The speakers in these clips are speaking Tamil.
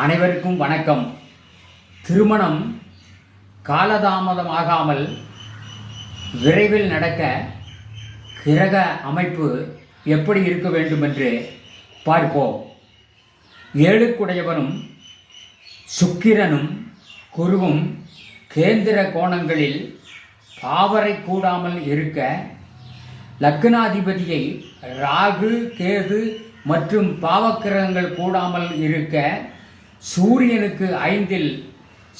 அனைவருக்கும் வணக்கம். திருமணம் காலதாமதமாகாமல் விரைவில் நடக்க கிரக அமைப்பு எப்படி இருக்க வேண்டும் என்று பார்ப்போம். ஏழுக்குடையவனும் சுக்கிரனும் குருவும் கேந்திர கோணங்களில் பாவரை கூடாமல் இருக்க, லக்னாதிபதியை ராகு கேது மற்றும் பாவக்கிரகங்கள் கூடாமல் இருக்க, சூரியனுக்கு 5இல்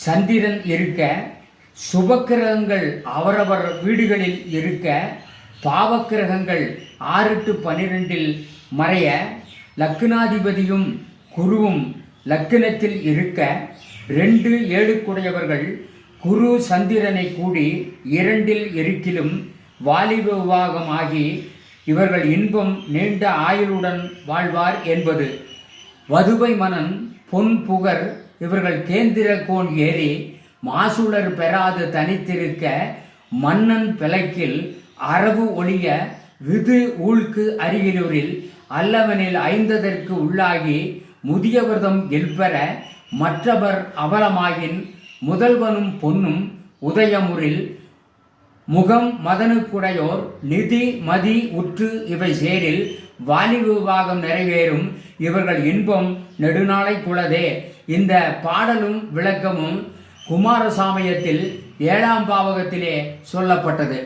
சந்திரன் இருக்க, சுபக்கிரகங்கள் அவரவர் வீடுகளில் இருக்க, பாவக்கிரகங்கள் 6-12இல் மறைய, லக்னாதிபதியும் குருவும் லக்னத்தில் இருக்க, 2 ஏழுக்குடையவர்கள் குரு சந்திரனை கூடி 2இல் இருக்கிலும் வாலிப விவாகம் ஆகி இவர்கள் இன்பம் நீண்ட ஆயுளுடன் வாழ்வார் என்பது. வதுவை மனன் பொன் புகர் இவர்கள் கேந்திர கோன் ஏறி மாசுளர் பெறாது தனித்திருக்க, மன்னன் பிழைக்கில் அரவு ஒளிய விது ஊழ்க்கு அருகிலூரில் அல்லவனில் 5 உள்ளாகி முதியவர்தம் எல்பெற, மற்றவர் அவலமாகின் முதல்வனும் பொன்னும் உதயமுறில் முகம் மதனுக்குடையோர் நிதி மதி உற்று இவை சேரில் வாலிப விவாகம் நிறைவேறும் இவர்கள் இன்பம் நெடுநாளை குலதே. இந்த பாடலும் விளக்கமும் குமாரசாமியத்தில் 7ஆம் பாவகத்திலே சொல்லப்பட்டது.